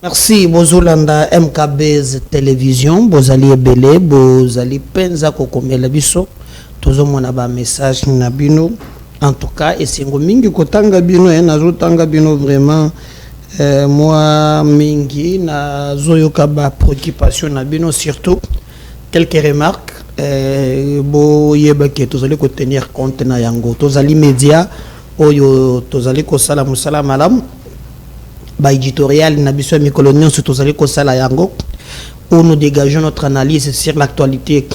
Merci, Bozolanda MKB's télévision, Bozali Ebele, Bozali Penza Kokomela Biso, Tozo Monaba message Nabino. En tout cas, et c'est Mingi Kotanga Bino, et Nazo Tanga Bino vraiment, moi Mingi, Nazo Kaba préoccupation Nabino, surtout quelques remarques. Bo Yebake, Tozali ko tenir compte na yango, Tozali Média, Oyo, Tozali ko Salam Salam Malam. Ba éditorial Nabiso Mikolonion sur Tozali Kosala Yango, où nous dégageons notre analyse sur l'actualité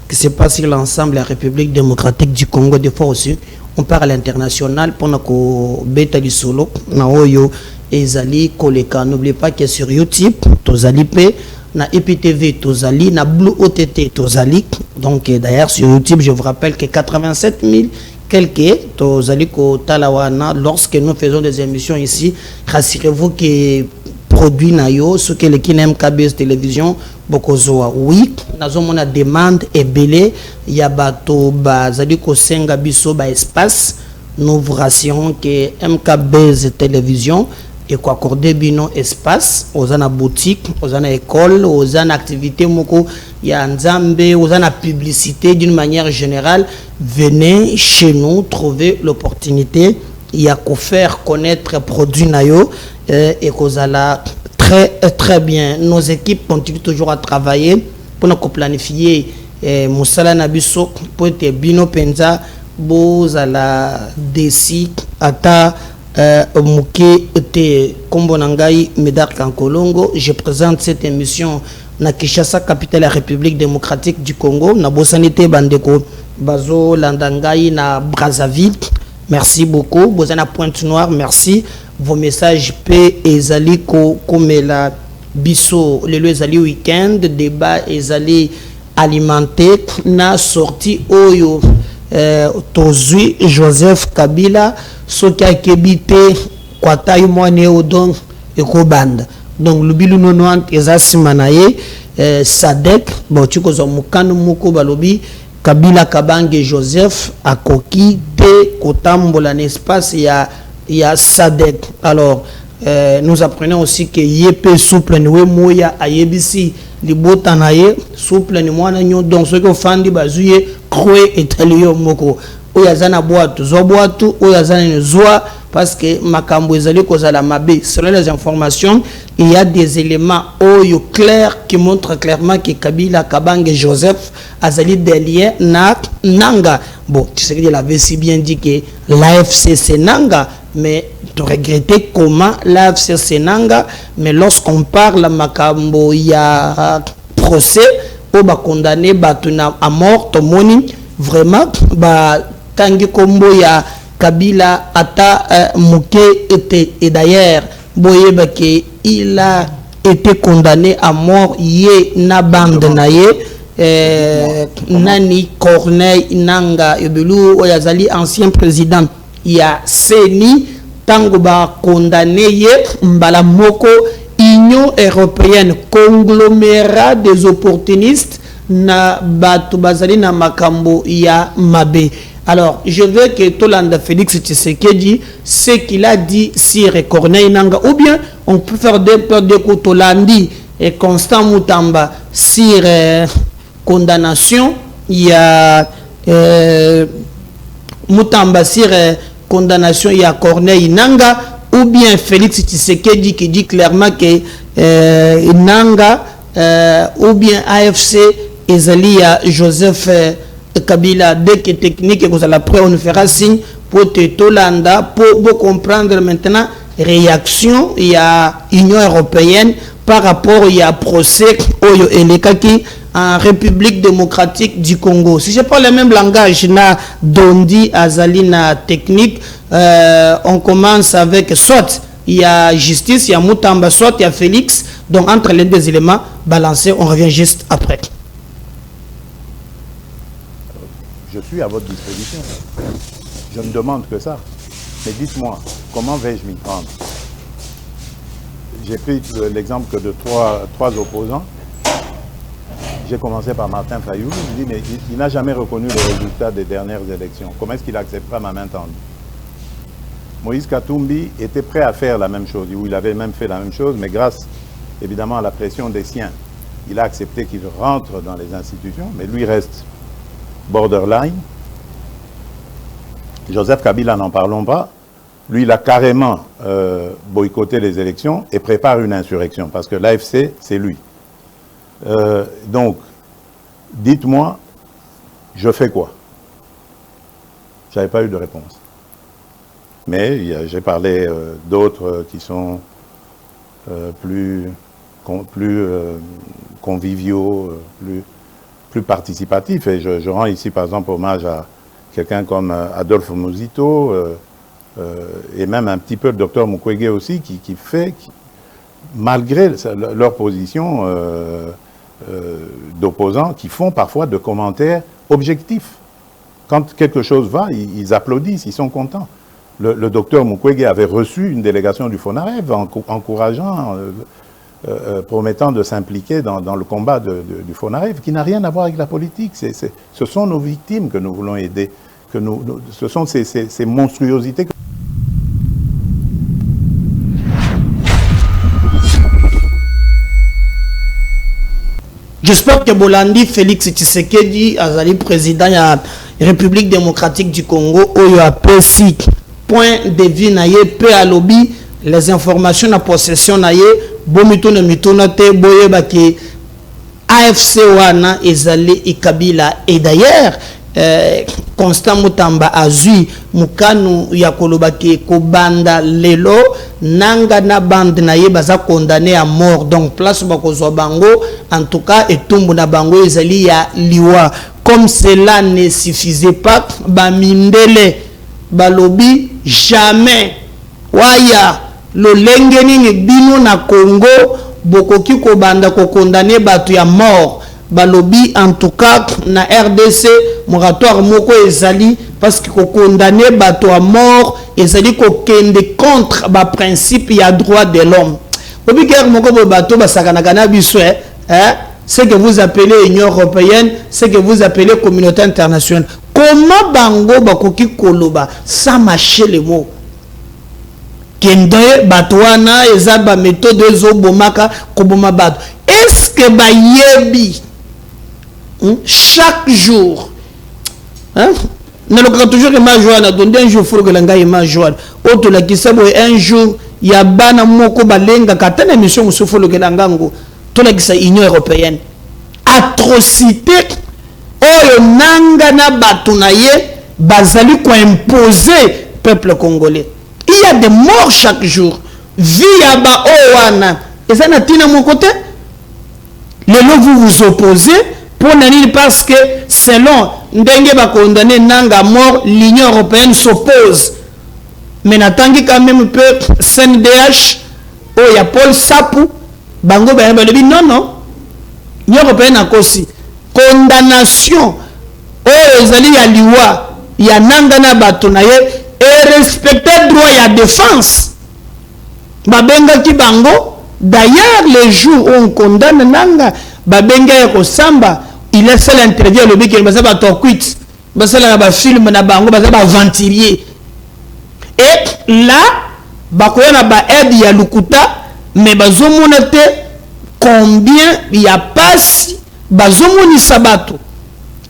qui se passe sur l'ensemble de la République démocratique du Congo. Des fois aussi, on part à l'international pour nous bêta du solo, Naoyo et Zali Koleka. N'oubliez pas que sur YouTube, Tozali P, na EPTV, Tozali, na Blue OTT, Tozali. Donc d'ailleurs sur YouTube, je vous rappelle que 87 000 quelques Tozaliko Talawana, lorsque nous faisons des émissions ici, rassurez-vous que produit Nayo, ce que les Kinem KBS télévision, Bokozoa, oui, nous avons une demande et belé, Yabato, Zaliko Senga Biso, espace, nous vous rassurons que MKBS télévision, et quoi accorder bino espace, aux ana boutique, aux ana école, aux ana activité moko, il y a nzambe, aux ana publicité d'une manière générale, venez chez nous trouver l'opportunité, il y a qu'à faire connaître produit nayo et qu'on a très bien. Nos équipes continuent toujours à travailler pour nous planifier Moussala Nabiso pour être bino penza, bozala desi ata Mouké était Kombonangaï Médard Kankolongo. Je présente cette émission na Kinshasa, capitale de la République démocratique du Congo. Na Bosanité Bandeko Bazo Landangaï na Brazzaville. Merci beaucoup. Bozana Pointe-Noire, merci. Vos messages P et Zali Komela Bisso, le Zali week-end, débat et Zali alimenté. Na sorti Oyo Tozui Joseph Kabila. Ce qui a kebité kwataï moine odon ekobanda donc le bilu nonoant ezasimanaye sadek bon tiko zo mukanu muko balobi Kabila Kabange Joseph akoki te kotambola l'espace ya sadek. Alors nous apprenons aussi que yep souple niwe moya ayebisi libota naye souple ni mwana nyo donc ce que fandi bazuye croé etalio moko oyazana boatu zo boatu oyazana ne zoa parce que makambo ezali kozala mabe. Selon les informations, il y a des éléments oyo clairs qui montrent clairement que Kabila Kabange Joseph azali derrière na nanga. Bon, tu sais qu'il avait si bien dit que l'AFC c'est nanga, mais tu regrettes comment l'AFC c'est nanga, mais lorsqu'on parle makambo il y a procès au ba condamné batuna à mort to moni vraiment ba tangi kombo ya Kabila ata Mouké était et d'ailleurs boyeba que il a été condamné à mort yé na bande naye nani Corneille Nanga Ebelu oyazali ancien président ya Seni tango ba condamné yé mbala moko Union européenne conglomérat des opportunistes na batu bazali na makambo ya mabe. Alors, je veux que Tolanda Félix Tshisekedi, ce qu'il a dit sur Corneille Nanga, ou bien on peut faire des peurs de Tolandi et Constant Moutamba sur condamnation. Il y a Moutamba sur condamnation, il y a Corneille Nanga, ou bien Félix Tshisekedi qui dit clairement que Nanga, ou bien AFC, Ezalia Joseph Kabila, dès que technique et que la preuve, on fera signe pour te Tolanda, pour comprendre maintenant réaction, il y a Union européenne par rapport il y a procès Oyo Elekaki en République démocratique du Congo. Si je parle le même langage, na Dondi, Azalina technique, on commence avec soit il y a justice, il y a Moutamba, soit il y a Félix. Donc entre les deux éléments balancés, on revient juste après. Je suis à votre disposition. Je ne demande que ça. Mais dites-moi, comment vais-je m'y prendre? J'ai pris l'exemple que de trois opposants. J'ai commencé par Martin Fayulu. Je dis, mais il n'a jamais reconnu le résultat des dernières élections. Comment est-ce qu'il acceptera ma main tendue? Moïse Katumbi était prêt à faire la même chose. Il avait même fait la même chose, mais grâce évidemment à la pression des siens. Il a accepté qu'il rentre dans les institutions, mais lui reste borderline. Joseph Kabila, n'en parlons pas. Lui, il a carrément boycotté les élections et prépare une insurrection, parce que l'AFC, c'est lui. Donc, dites-moi, je fais quoi? Je n'avais pas eu de réponse. Mais j'ai parlé d'autres qui sont plus conviviaux, plus participatifs. Et je rends ici, par exemple, hommage à quelqu'un comme Adolphe Muzito, et même un petit peu le docteur Mukwege aussi, qui malgré leur position d'opposants, qui font parfois de commentaires objectifs. Quand quelque chose va, ils applaudissent, ils sont contents. Le docteur Mukwege avait reçu une délégation du FONAREV encourageant, promettant de s'impliquer dans le combat du FONAREV, qui n'a rien à voir avec la politique. Ce sont nos victimes que nous voulons aider. Ce sont ces monstruosités. J'espère que Bolandi Félix Tshisekedi, Azali président de la République démocratique du Congo, Oyo Apesi, point de vue naye, peu à lobby, les informations en possession naye, Bomitone Mitonate, Boye Baki, AFC Wana, Ezali et Kabila. Et d'ailleurs, Constant Mutamba Azui, Mukanu Yakolobaki, Kobanda Lelo, Nanga na bande naye baza condamné à mort. Donc place Bakozwa Bango, en tout cas, et Tumbu na Bango Ezali ya Liwa. Comme cela ne suffisait pas, Bamindele, Balobi, jamais. Waya, le lengeni bino na Congo, Bokoki Kobanda ko condamné batu ya mort. Balobi en tout cas na RDC moratoire moko ezali parce que condamné bateau à mort ezali ko kende contre ba principe ya droit de l'homme. Obi guerre moko bateau basakana kana biso ce que vous appelez Union européenne, ce que vous appelez communauté internationale. Comment bango bakoki koloba sans mâcher les mots? Kende batouana ezaba méthode ezobomaka koboma bato. Est-ce que bayebi chaque jour, hein? Ne le toujours que ma joie, donné un jour faut que l'anga ma joie. Autre la qui sabo un jour ya bana moko balenga katana mission musofo le langango. To la qui sa Union européenne. Atrocité oyo nanga na batunaye bazali ko imposer peuple congolais. Il y a des morts chaque jour. Via ba owana. Et ça n'a tina mon côté. Les lots vous vous opposez. Pour n'anil parce que selon Ndenge va condamner Nanga mort, l'Union européenne s'oppose. Mais n'attendez quand même peu CNDH, oh il y a Paul Sapou, Bango Bayabalébi, non. L'Union européenne a aussi condamnation, oh Ezali ya Liwa, il y a Nanga na Batonaye, et respecter le droit, il y a défense. Babenga ki Bango, d'ailleurs les jours où on condamne Nanga, Babenga ya Samba, il a fait l'interview le bec il va pas torquit va ça film na bango va ça ventilier et là bakoya na ba aide ya lukuta mais bazomonate combien il y a passe bazomoni sabato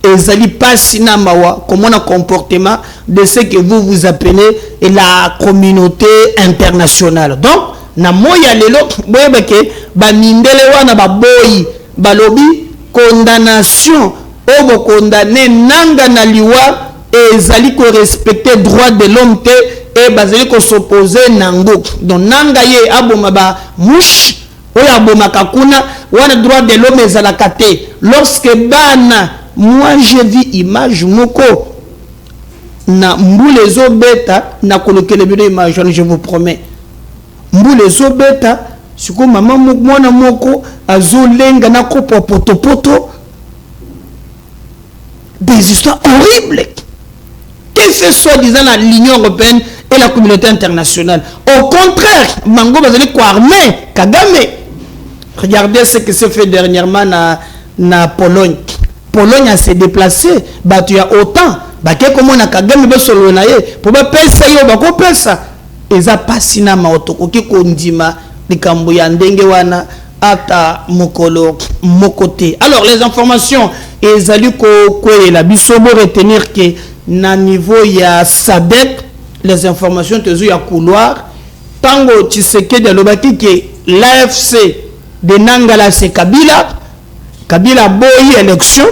ezali passe na mawa comment un comportement de ce que vous appelez la communauté internationale. Donc na moya lelo boyeba ke ba mindele wana ba boyi balobi condamnation au condamné nanga na liwa et ezali ko respecter droit de l'homme te et bazali ko s'opposer nango. Donc nanga ye aboma ba mouche ou aboma kakuna wana droit de l'homme ezala kate lorsque bana moi j'ai vu image moko na mbule zo beta na kolokele bino image je vous promets mbule zo beta siko mama mwana moko azolenga na kopo poto des histoires horribles qui fait soi-disant l'Union européenne et la communauté internationale. Au contraire, Mango bazali ko armé Kagame. Regardez ce qui s'est fait dernièrement na Pologne. Pologne a s'est déplacé, bah tu as autant, bah que comment na Kagame be solo na ye, pour ba pesa yo ba ko pesa. Eza pasina ma otoko ki kondima likambo ya ndenge wana ata mokolo mokoté. Alors les informations ezali ko la bisobo retenir que na niveau ya SADC les informations tezu ya couloir tango Tshisekedi alobaki que l'AFC de Nangala c'est Kabila boyi élection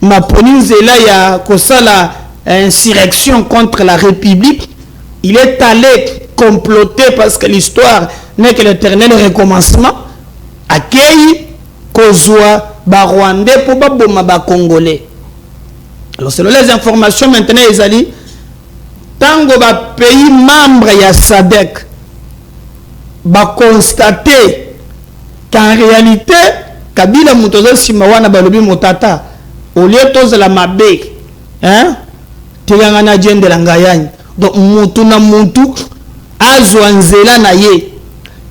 ma poninzela ya kosala insurrection contre la République. Il est allé comploter parce que l'histoire n'est que l'éternel recommencement. Accueille kozwa ba Rwandais pour baboma ba Congolais. Alors selon les informations maintenant ezali tango ba pays membre ya SADC ba constater qu'en réalité Kabila mutozo simawana balobi motata au lieu de la mabe hein tirangana jende la ngayani donc mutu na mutu azwa nzela na ye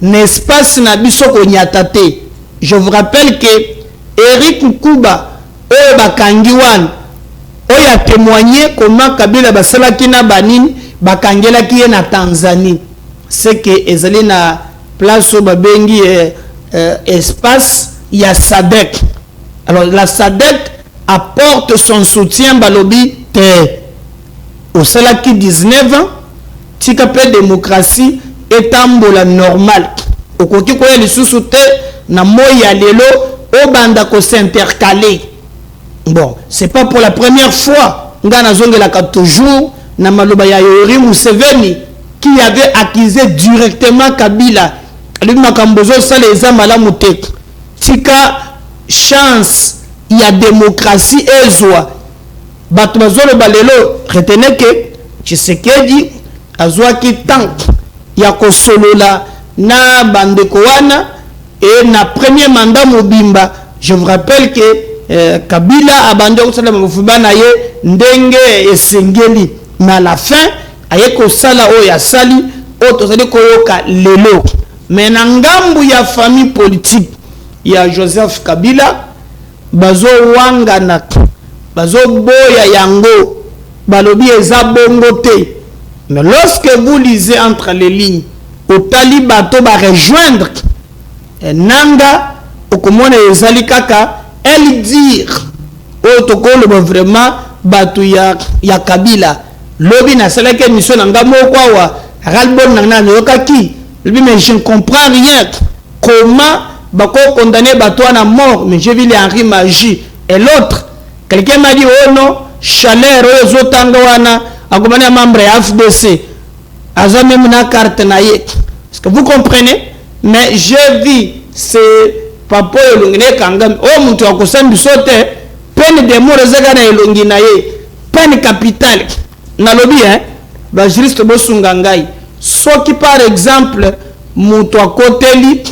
n'espace na biso ko nyatate. Je vous rappelle que Eric Nkuba oyo bakangi wana oyo a témoigné comment Kabila basalaki na banini bakangelaki ye na Tanzanie. C'est que ezali na place au babengi espace ya SADC. Alors la SADC apporte son soutien balobi te au salaki 19 ans tika pe démocratie etambola normal okoki koya lisusu te na moya lelo obanda ko s'intercaler. Bon, c'est pas pour la première fois ngana zongela ka toujours na maloba ya Yoweri Museveni qui avait accusé directement Kabila lui makambozo sala eza malamu te tika chance ya démocratie ezwa bato bazolo balelo retenez que Tshisekedi azwaki tank ya kosolola na bandeko wana et na premier mandat mobimba. Je vous rappelle que Kabila abandé kosala mafuba na ye ndenge esengeli na la fin aye kosala o ya sali o tozali koyoka lelo. Mais na ngambu ya famille politique ya Joseph Kabila bazo wangana bazo boya yango balobi eza bongo te. Mais lorsque vous lisez entre les lignes au talibato ba rejoindre nanga okomona ezali kaka elle dire o tokolo vraiment batu ya Kabila lobi na sala ke mission nanga moko wa ralbon nanga yokaki lobi mais je ne comprends rien comment bako condamner batu à mort. Mais j'ai vu les Henri Magie et l'autre quelqu'un m'a dit oh non chaleur ozo tanga wana akomana membre ya FDC aza même na carte na ye. Est-ce que vous comprenez? Mais j'ai vu c'est papa elongine kangam o muntu akosambi sote peine de mort ezaka na elongi na ye peine capitale na lobi hein ba juriste bosunga ngai soki par exemple muntu akoteli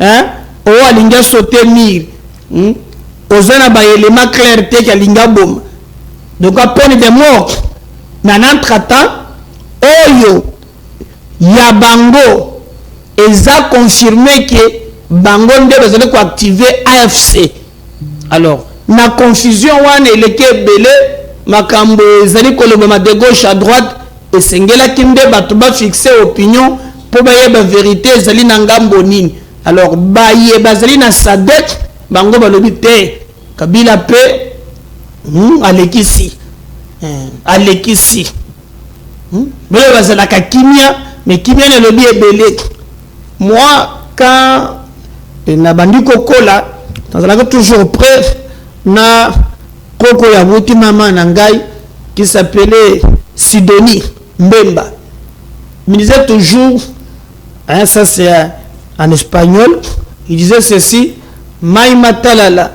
hein o alinga sote mir ozana ba élément clair te ki alinga boma donc à peine de mort. Mais en entre-temps oyo ya bango eza confirmé que bango nde bazali ko activer AFC. Alors na confusion wana eleke belé makambo ezali kolobema de gauche à droite esengela kinde bato ba fixer opinion po bayeba vérité ezali na ngambo nini. Alors baye bazali na SADC bango balobi te Kabila pe alekisi alekisi bele bazala ka kimia mais kimia ne lobi ebele. Moi quand na bandiko kola tazalaka toujours prêt na koko ya buti mama na ngai qui s'appelait Sidonie Mbemba. Il disait toujours hein, ça c'est en espagnol, il disait ceci mai matalala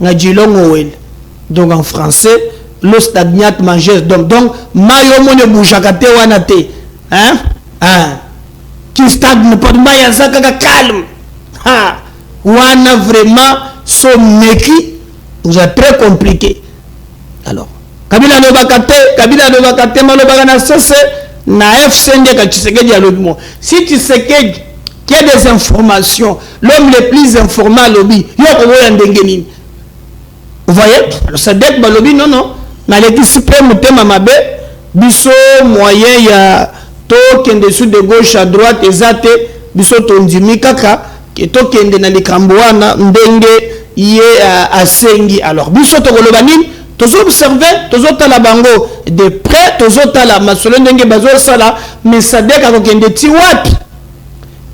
ngadjilongo wel. Donc en français l'eau stagnante mangeuse donc mayo mone boujaka te wana te hein qui stagne pas de maya zaka calme wana vraiment son méki vous êtes très compliqué. Alors Kabila no bakate malobaka na sose na FCND ka Tshisekedi ya lobimo. Si Tshisekedi qui a des informations, l'homme le plus informé lobi yo ko ya ndenge nini. Vous voyez? Alors ça date balobi non na l'équipe suprême tema mabe biso moyen ya to kende sous de gauche à droite ezate biso tondimi kaka tokende na likambo wana ndenge ye asengi. Alors biso tokoloba nini tozo observer tozo tala bango de près tozo tala masolo ndenge bazo sala mais Sadek akokende ti wapi.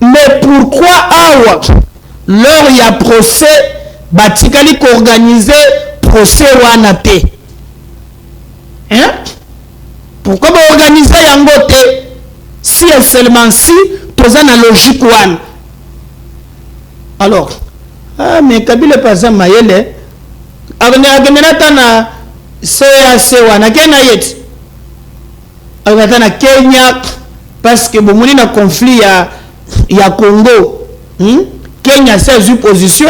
Mais pourquoi awa lors ya procès batikali ko organiser procès wana te? Hein? Pourquoi ba organiser yango te? Si et seulement si toza na logique wana. Alors mais Kabila pasa mayele agenata na CAC wana kena yet agenata na Kenya parce que bomoni na conflit ya Congo. Kenya c'est une position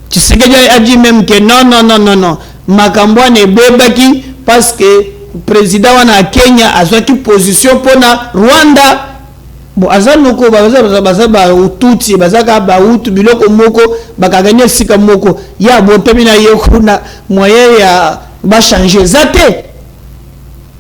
tu sais que a dit même que non makambo ne bebaki parce que président wana Kenya azwaki position pona Rwanda. Bon azanoko baza ba ututi bazaka ba utu biloko moko bakaganya sika moko ya botemina yekuna moyen ya ba changer zate.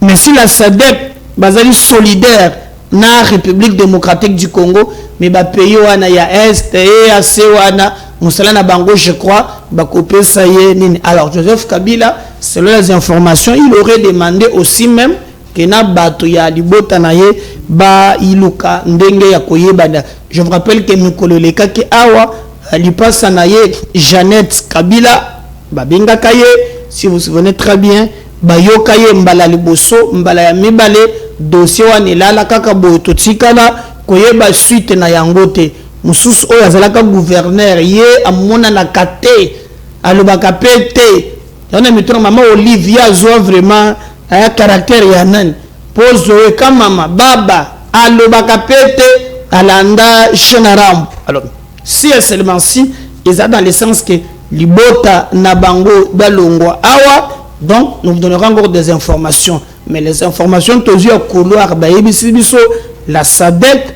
Mais si la SADC bazali solidaire na République démocratique du Congo mais ba pays wana ya est et AC wana musala na bango je crois ba couper ça y nini. Alors Joseph Kabila selon les informations il aurait demandé aussi même que na bato ya libota na ye ba iluka ndenge ya koyebana. Je vous rappelle que mikolo leka ki awa lipasa na ye Jeannette Kabila ba benga kaye si vous vous souvenez très bien ba yoka ye mbala liboso mbala ya mibale dossier wana lala kaka boyo totikala koyeba suite na yangote mususu oyo azalaka gouverneur ye amona na kate alobaka pete yana mitona mama Olivia zo vraiment aya caractère ya nani pose kama mama baba alobaka pete alanda chenaram. Alors si et seulement si ils a dans le sens que libota na bango balongwa awa donc nous vous donnerons encore des informations mais les informations tozi au couloir ba yebisi biso la SADC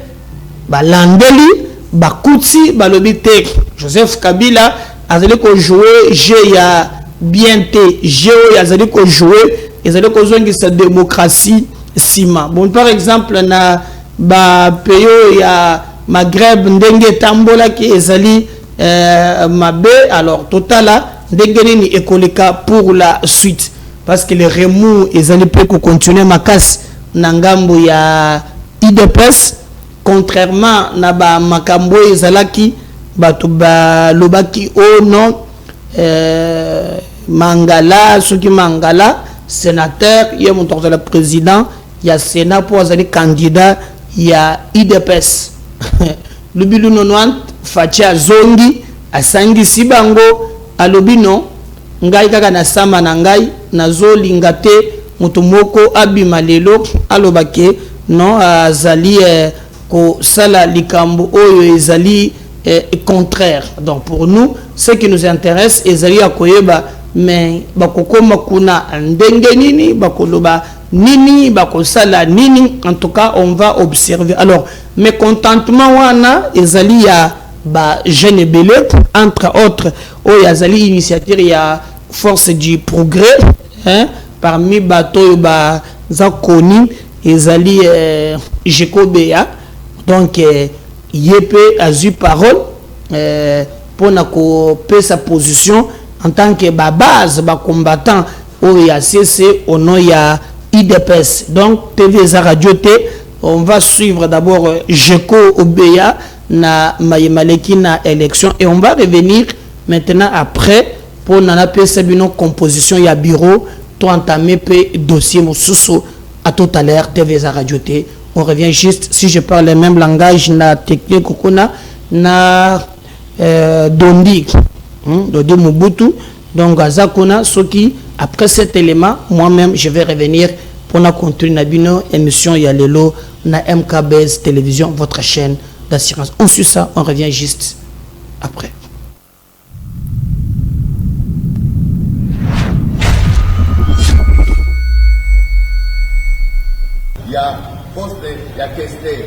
balandeli bakuti balobite Joseph Kabila azali ko jouer jeu ya bien te jeu azali ko jouer ezali ko zongisa démocratie sima. Bon par exemple na ba pays ya Maghreb ndenge tambola ki ezali mabe. Alors totala ndenge nini ekoleka pour la suite parce que les remous ezali pe ko continuer makas na ngambo ya IDPS contrairement na ba makambo ezalaki bato ba lobaki oh non Mangala soki Mangala sénateur il y a mon le président il y a Sénat pour aller candidat il y a IDPS le bilu 90 Fatia Zongi asangi sibango alobino ngai kaka na sama na ngai nazo lingate mutumoko abima lelo alobake non azali ko sala likambo oyo ezali contraire. Donc pour nous ce qui nous intéresse ezali akoyeba mais bakokoma kuna ndenge nini bakoloba nini bakosala nini. En tout cas on va observer. Alors mécontentement wana ezali ya ba jeune belé entre autres o yazali initiative ya force du progrès hein parmi bato ba zakoni ezali Jekobea. Donc yepe a eu parole pour na ko sa position en tant que base ba combattant au CC au nom ya IDPS. Donc TV Radio T on va suivre d'abord Jeko Obea na Mayemaleki na élection et on va revenir maintenant après pour na pesa bino composition ya bureau to entamer pe dossier mususu à tout à l'heure TV Radio T. On revient juste si je parle le même langage na technique kuna na Dondi Dondi Mobutu. Donc azakuna soki après cet élément moi-même je vais revenir pour na continuer na bino émission ya lelo na MKBS télévision votre chaîne d'assurance. On suit ça, on revient juste après. Il y a poste, il y a questeur.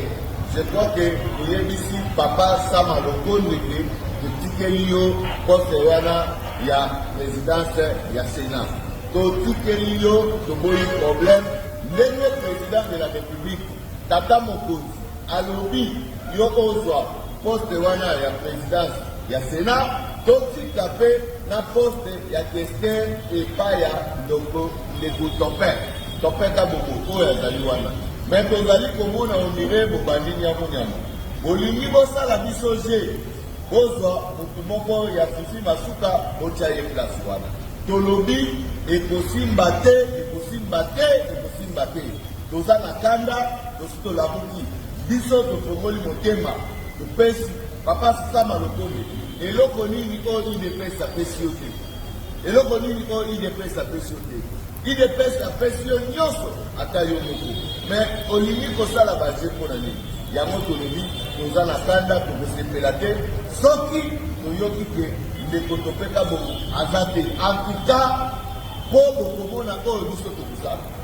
Je crois que il y a ici papa Sama Lokonde que Tikelio poste il y a présidence, il y a Sénat. Donc Tikelio, le problème, le président de la République, Tata Mokozi, Alobi, Yokozwa, poste wana ya présidence ya Sénat, totika pe na poste ya questeur epai ya ndoko Ndeko Topeka Boko oyo azali wana. Mais tozali komona ondire bobandi nyamonyama. Bolingi bosala biso je bozwa motu moko ya Fifi Masuka botia ye place wana. Tolobi ekosimba te. Toza na kanda tosi tolabuki biso tofongoli motema topesi papa Sama Lokonde eloko nini oyo IDPS apesi yo te. Eloko nini oyo IDPS apesi yo te. IDPS apesi yo nyonso ata yo moko. Mais olingi kosala baje mpona nini? Yango tolobi toza na kanda tokosepela te soki toyoki ke Ndeko Topeka Boko aza te. En tout cas po bokomona oyo biso tokosala.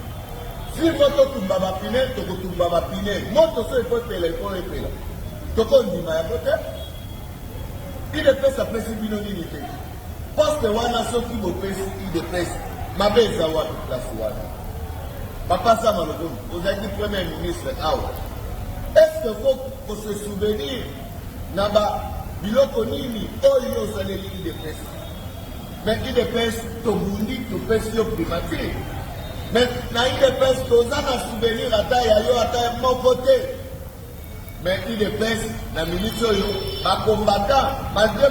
Si moto tumba bapine, toko tumba bapine. Moto so ifo pela. Toko ndima ya kote. IDPS apesi bino nini te. Poste wana soki bopesi IDPS. Mabeza wapi place wana. Papa Sama Lokonde, ozaki premier ministre awa. Est-ce que vous se souvenir naba biloko nini oyo ozaleli IDPS. Mais IDPS tobundi topesi yo primature. Mais na IDPS toza na souvenir ata ya yo ata moko te. Mais IDPS na militio yo bakombata malgré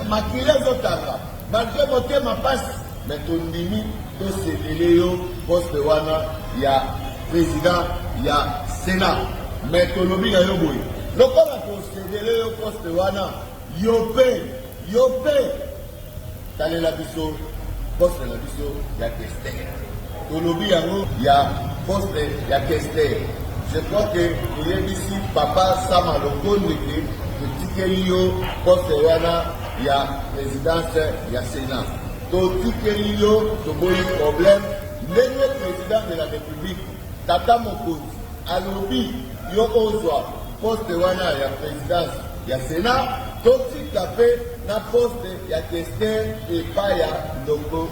makile zotanga malgré motema pasi. Mais tondimi tosedele yo poste wana ya président ya Sénat. Mais tolobi na yo boye lokola tosedele yo poste wana yo pe talela biso poste na biso ya questeur. Tolobi yango ya poste ya questeur. Je crois que ici papa Sama Lokonde totikeli yo poste wana ya présidence ya Sénat. Totikeli yo toboyi problème ndenge président de la République Tata Mokonzi alobi yo ozwa poste wana ya présidence ya Sénat totika pe na poste ya questeur epai ya Ndeko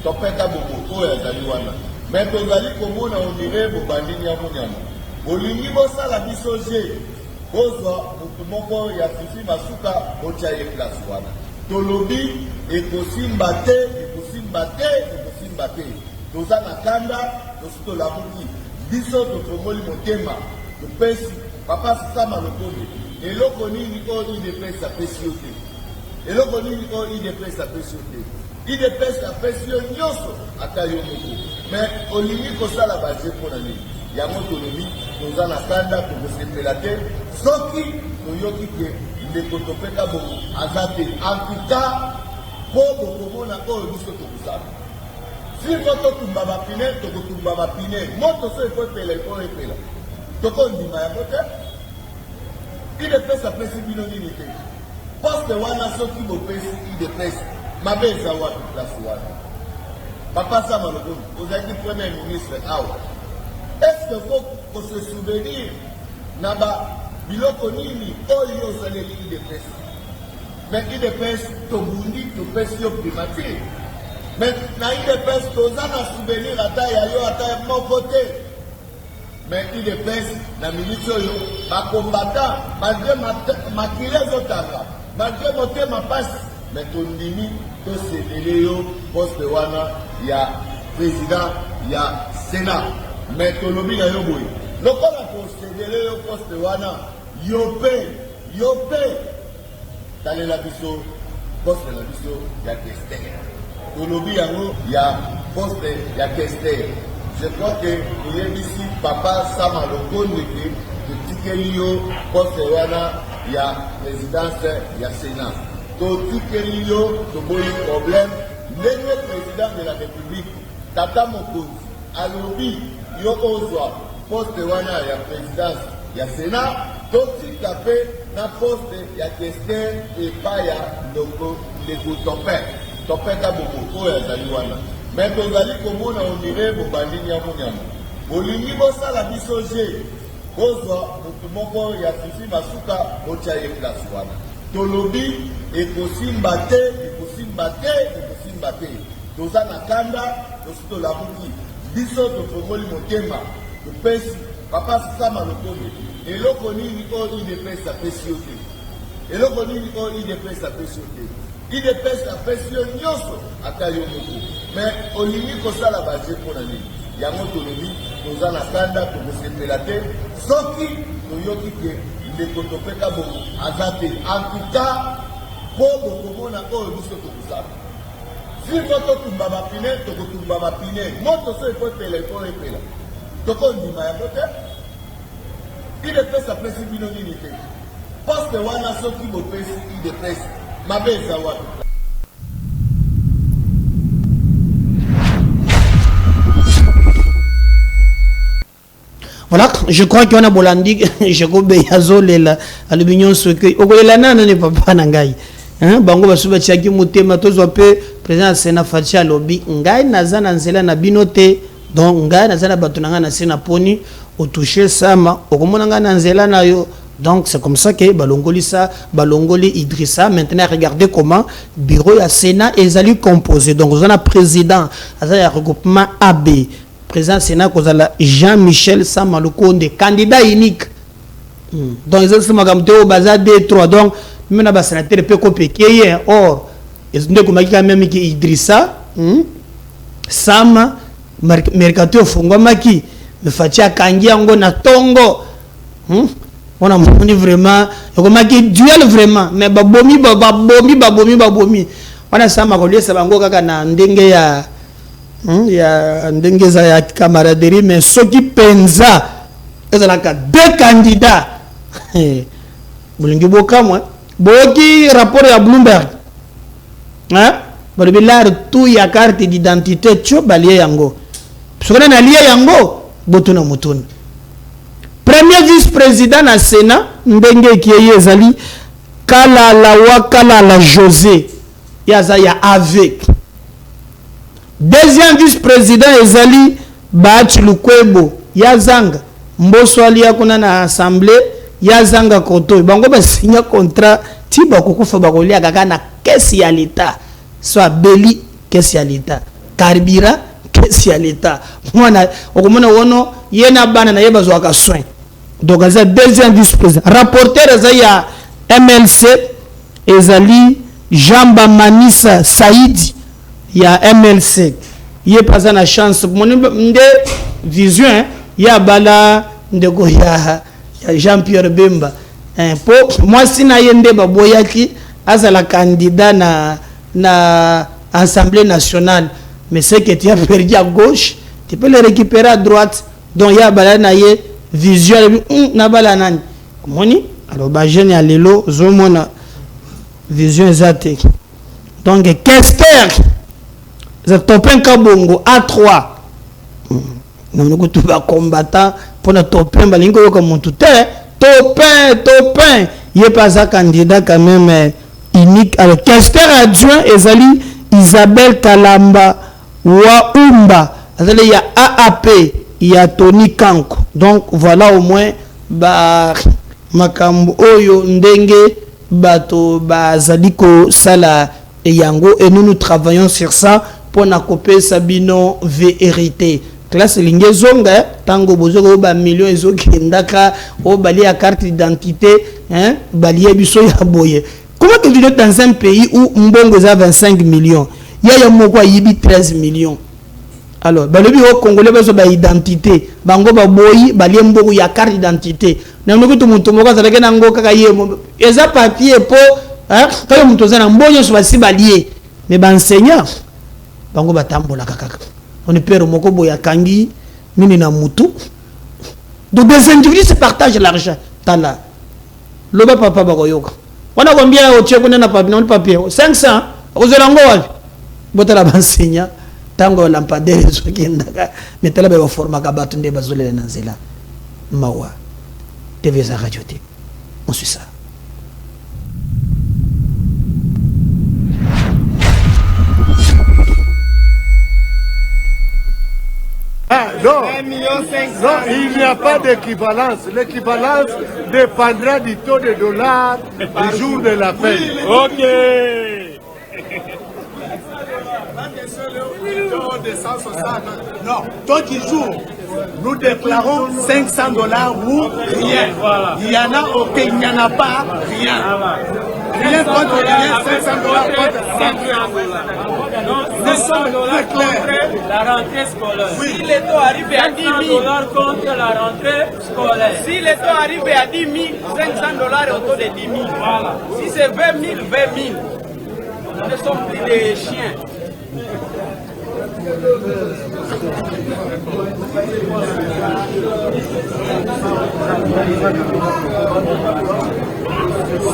Topeka Boko oyo azali wana. Mais tozali komona ondire bobandi nyamonyama. Bolingi bosala biso je bozwa motu moko ya Fifi Masuka botia ye place wana. Tolobi ekosimba te. Toza na kanda tosi tolabuki biso tofongoli motema topesi papa Sama Lokonde eloko nini oyo IDPS apesi yo te. Eloko nini oyo IDPS apesi yo te. IDPS apesi yo nyonso ata yo moko. Mais olingi kosala baje mpona nini? Yango tolobi toza na kanda tokosepela te soki toyoki ke Ndeko Topeka Boko aza te. En tout cas po bokomona oyo biso tokosala. Si moto tumba bapine tokotumba bapine. Moto so ifo pela. Toko ndima ya kote. IDPS apesi bino nini te. Poste wana soki bopesi IDPS mabeza wapi place wana. Papa Sama Lokonde, ozaki premier ministre awa. Est-ce que vous se souvenir naba biloko nini oyo ozaleli IDPS. Mais IDPS tobundi topesi yo primature. Mais na IDPS toza na souvenir ata ya yo ata moko te. Mais IDPS na militio yo bakombata malgré makile zotanga malgré motema pasi. Mais tondimi tosedele yo poste wana ya président ya Sénat. Mais tolobi na yo boye lokola tosedele yo poste wana yo pe talela biso poste na biso ya questeur. Tolobi yango ya poste ya questeur. Je crois que ici papa Sama Lokonde totikeli yo poste wana ya présidence ya Sénat. Totikeli yo toboyi problème ndenge président de la République Tata Mokonzi alobi yo ozwa poste wana ya présidence ya Sénat totika pe na poste ya questeur epai ya Ndeko Topeka Boko oyo azali wana. Mais tozali komona ondire bobandi nyamonyama. Bolingi bosala biso je bozwa motu moko ya Fifi Masuka botia ye place wana. Tolobi ekosimba te. Toza na kanda tosi tolabuki biso tofongoli motema topesi papa Sama Lokonde eloko nini oyo IDPS apesi yo te, eloko nini oyo IDPS apesi yo te. IDPS apesi yo nyonso ata yo moko, mais olingi kosala baje mpona nini? Yango tolobi toza na kanda tokosepela te soki toyoki ke ndeko topeka bongo aza te. En tout cas po bokomona oyo biso tokosala siko totumba bapine tokotumba bapine moto so ekotela ekoepela tokondima yango te. IDPS apesi bino nini te? Poste wana soki bopesi IDPS mabe eza wapi? Voilà, je crois qu'on a bolandi, je crois que Yazolela, à l'opinion ce que, au Goléana n'est pas nangai. Hein, Bango Basuba Tiaki Mutema, tous un peu, président Sénat Fatia Lobby, Ngai, Nazana Nzela Nabinote, donc Ngai, Nazana Batunanga Nasena Poni, au toucher Sama, au Komonanga Nzela Nayo. Donc c'est comme ça que Balongoli Idrissa, maintenant regardez comment bureau à Sénat est allé composé. Donc on a un président, on a un regroupement AB. Président Sénat, Jean-Michel Samaloukonde, candidat unique. Donc, ils ont au bazar D3. Donc, même les sénateurs peuvent copier. Or, ils ont quand même Idrissa, Sama, Mercato Fungomaki, le Fatia Kangi, na Tongo. On a vraiment, on a duel vraiment. Mais babomi. On a Sama Goliath, Sabango Kaka, Ndenge ya. Ya ndengeza ya camaraderie, mais ceux qui pensa ils ont deux candidats. Bolingi boka moi boki rapport ya Bloomberg, hein balilar tout ya carte d'identité tcho balie yango sokona na lie yango botuna mutuna. Premier vice-président na Sénat ndenge ki ezali Kalala José yaza ya avec. Deuxième vice-président ezali Bachi Lukwebo yazanga mboso ali yakuna na assemblée yazanga koto bango ba signer contrat ti bakokufa bakolia kaka na kesi ya l'état soit beli kesi ya l'état carburant kesi ya l'état mwana okomona wono yena bana na yeba zwa ka soin. Donc aza deuxième vice-président. Rapporteur ezali ya MLC ezali Jamba Manisa Saidi ya MLC. Yé pas na chance mon nde vision ya bala ndeko ya Jean-Pierre Bemba. Po moi sina yende baboyaki as la candidat na Assemblée nationale, mais c'est que tu as perdu à gauche, tu peux le récupérer à droite. Donc ya bala na ye vision na bala nani moni alors ba jeune ya lelo zomona vision ezate. Donc qu'espère Topin Kabongo A3. Nous avons combattant pour notre Topin Balingo comme mon tout Topin. Il n'est pas un candidat quand même unique. Alors, questeur adjoint Ezali Isabelle Kalamba Waumba. Il y a AAP, il y a Tony Kanko. Donc voilà au moins Makambo Oyo Ndenge Bato Bazadiko Sala et Yango. Et nous travaillons sur ça. Pour nakope sabino vérité classe lingezonga tango bozoko ba millions ezokendaka o bali ya carte d'identité hein bali biso ya boye. Comment que tu es dans un pays où mbongo za 25 millions ya moko yibi 13 millions? Alors balobi au congolais beso ba identité bango ba boyi bali mbongo ya carte d'identité na noko to muntu moko azalaka na ngo kaka yemo eza papier po hein kayo muntu zana mbonyo so basi balié mais ba enseignant bango batambola kaka on est père moko boya kangi mini na mutu. Donc des individus se partagent l'argent tala loba papa bakoyoka wana combien o tcheko na papier 500 ozolango wapi botala benseignant tango lampadaire zokendaka metala ba forma ka batu nde bazolela na nzela mawa TV za radio te on suit ça. Non, il n'y a pas d'équivalence. L'équivalence dépendra du taux de dollars du jour de la paix. Ok. Non, taux du jour. nous déclarons 500 $ ou rien. Il n'y en a aucun, il n'y en a pas rien. Rien contre rien, 500 $ contre 500 $. Nous sommes très clairs. La rentrée scolaire. Oui. Si les taux arrivent à 10 000 $ contre la rentrée scolaire. Si les taux arrivent à 10 000, 500 $ au taux de 10 000. Voilà. Si c'est 20 000, 20 000. Nous ne sommes plus des chiens.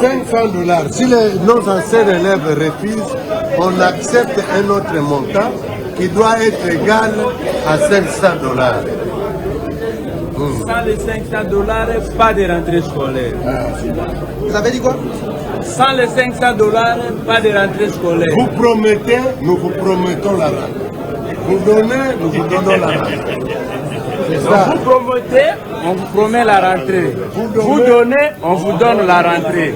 $500. Si nos anciens élèves refusent, on accepte un autre montant qui doit être égal à $500. Sans les 500 $, pas de rentrée scolaire. Vous avez dit quoi? Sans les 500 $, pas de rentrée scolaire. Vous promettez, nous vous promettons la rentrée. Vous donnez, nous vous donnons la rentrée. C'est ça. Vous promettez, on vous promet la rentrée. Vous donnez, on vous donne la rentrée.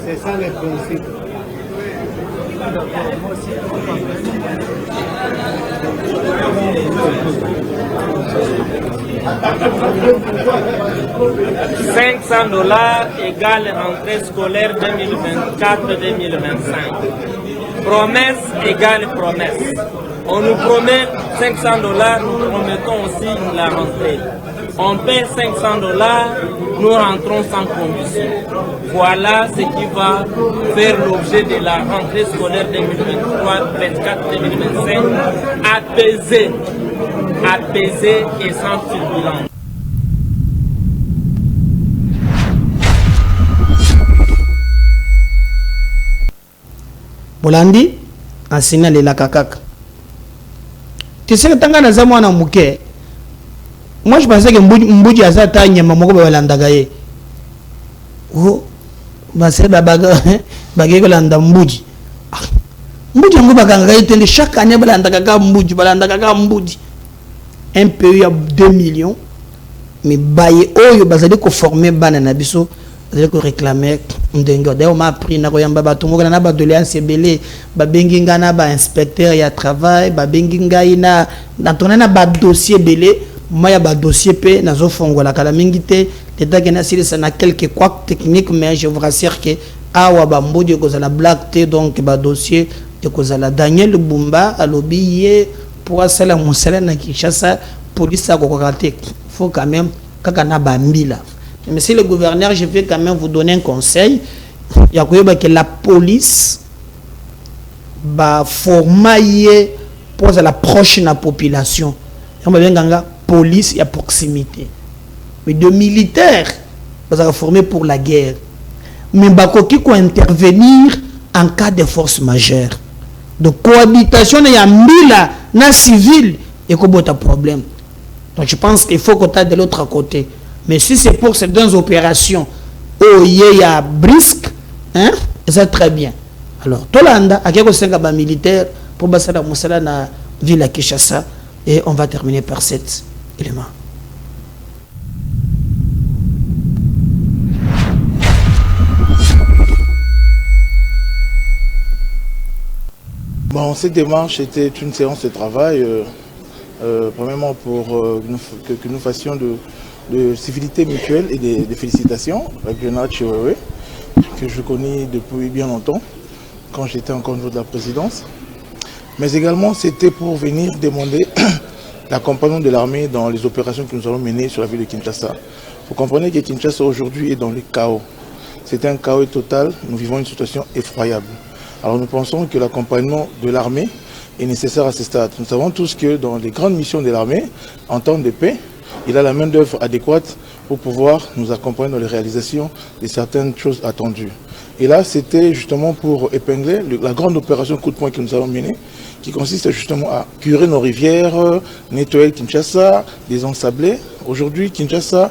C'est ça le principe. $500 égale rentrée scolaire 2024-2025. Promesse égale promesse. On nous promet $500, nous promettons aussi la rentrée. On paie $500, nous rentrons sans condition. Voilà ce qui va faire l'objet de la rentrée scolaire 2023-2024-2025, apaisée et sans turbulence. Bolandi asina lela kakaka. Tu sais que tanga na zamwa na muke. Moi je pensais que mbuji azata nyama moko balandaka ye. Oh base babaga bageko landa mbuji. Mbuji ngo bakanga itende chaque année balandaka ka mbuji. Un peu il y a 2 millions. Mais baye oyo bazali ko former bana na biso. Vous avez réclamé d'ailleurs m'a pris na koyamba ba tongo na ba doléance ebele ba bengi ngana ba inspecteur ya travail ba bengi ngai na tona ba dossier belé moi ya ba dossier pe na zo fongola kala mingi te l'état que na silisa na quelques couacs techniques mais je vous rassure que awa ba mbodi ko za la black te donc ba dossier de ko za la Daniel Bumba alobiye pour sala musala na Kinshasa police ko kokate faut quand même kaka na ba mbila. Mais si le gouverneur, je vais quand même vous donner un conseil. Il y a que la police va former pour la prochaine population. Il y a la police et proximité. Mais de militaires, va former pour la guerre. Mais il faut intervenir en cas de force majeure. De cohabitation, il y a un civil et il y a un problème. Donc je pense qu'il faut qu'on aille de l'autre côté. Mais si c'est pour ces deux opérations, oh il y a brisque, hein, c'est très bien. Alors, Tolanda, à quelques 5 militaires pour passer la Moussala na ville à Kinshasa, et on va terminer par cet élément. Bon, cette démarche était une séance de travail, premièrement pour que nous fassions de civilité mutuelle et de félicitations avec Bernard Chiwewe, que je connais depuis bien longtemps, quand j'étais encore au niveau de la présidence. Mais également, c'était pour venir demander l'accompagnement de l'armée dans les opérations que nous allons mener sur la ville de Kinshasa. Vous comprenez que Kinshasa aujourd'hui est dans le chaos. C'est un chaos total, nous vivons une situation effroyable. Alors nous pensons que l'accompagnement de l'armée est nécessaire à ce stade. Nous savons tous que dans les grandes missions de l'armée, en temps de paix, il a la main d'œuvre adéquate pour pouvoir nous accompagner dans les réalisations de certaines choses attendues. Et là, c'était justement pour épingler la grande opération coup de poing que nous allons mener, qui consiste justement à curer nos rivières, nettoyer Kinshasa, les ensablés. Aujourd'hui, Kinshasa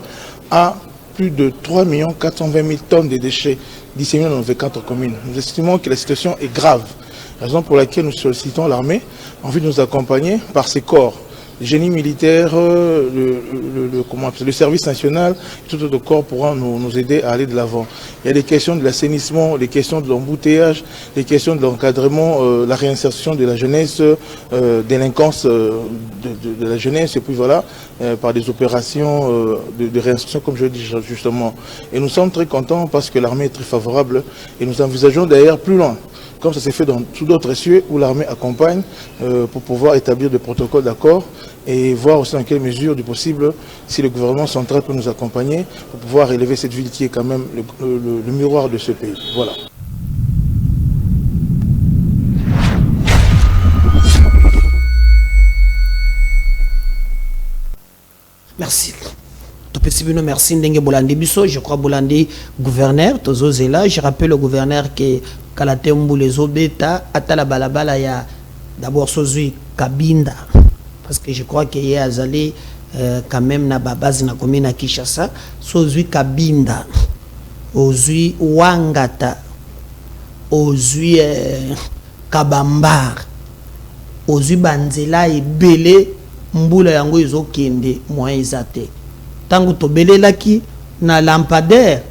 a plus de 3 420 000 tonnes de déchets disséminés dans 24 communes. Nous estimons que la situation est grave, raison pour laquelle nous sollicitons l'armée en vue de nous accompagner par ses corps génie militaire, le service national, tout autre corps pourra nous aider à aller de l'avant. Il y a des questions de l'assainissement, des questions de l'embouteillage, des questions de l'encadrement, la réinsertion de la jeunesse, délinquance de la jeunesse, et puis voilà, par des opérations de réinsertion, comme je le dis justement. Et nous sommes très contents parce que l'armée est très favorable et nous envisageons d'ailleurs plus loin, comme ça s'est fait sous d'autres cieux où l'armée accompagne pour pouvoir établir des protocoles d'accord et voir aussi dans quelle mesure du possible si le gouvernement central peut nous accompagner pour pouvoir élever cette ville qui est quand même le miroir de ce pays. Voilà. Merci. Merci Ndenge Bolandi Bisso, je crois Bolandi gouverneur, Tozo Zela. Je rappelle au gouverneur que Kalate Mboulezo Beta, Atala Balabala, il y a d'abord Sozui Kabinda. Parce que je crois qu'il y a Azali quand même na base na commune à Kinshasa, Sozui Kabinda, Ozui Wangata, Ozui Kabambar, Ozui Banzela et Belé, Mboula Yango Izo Kende, moi Izate. Tango tobelelaki na lampadaire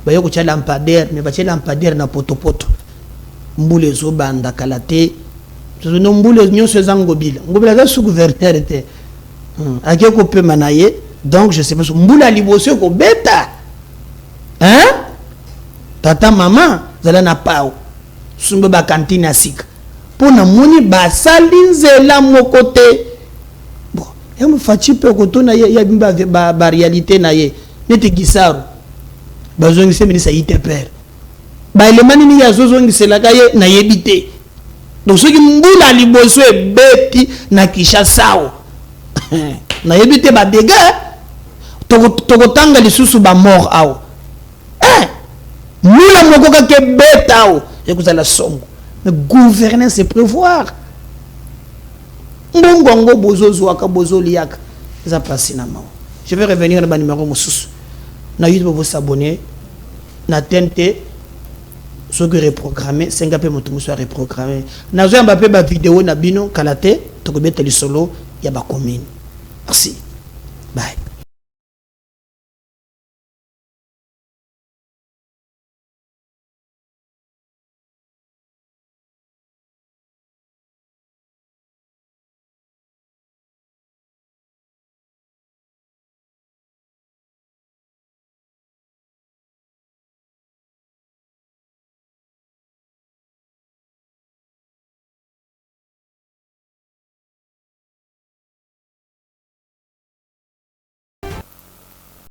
bayo kocha lampadaire mais bache lampadaire na potopoto mbule zo banda kalate no mbule nyonso zangobila ngobila za sous gouverneur était ake ko pe manaye donc je sais pas mbula liboso ko beta hein tata mama zala na pao sumbe ba cantine asika pona moni basali nzela mokote. Je me fâche peu quand on a une réalité naie n'était guisaro bazongi se ministre ite père ba elemani ni ya zozongi se la kaye na yebite donc ce qui mbula liboso e beti na Kinshasa na yebite ba dégâts tokotanga lisusu ba mort ao mula moko ka ke beta ao ekozala songo mais gouverner c'est prévoir. Mbongongo bozozo aka bozoliaka ça passe na mao. Je vais revenir na numéro mususu na YouTube vous s'abonner na TNT ce que reprogrammer 5 pe moto musu reprogrammer na zo Mbappé ba vidéo na bino kalate to ko beteli solo ya ba commune. Merci. Bye.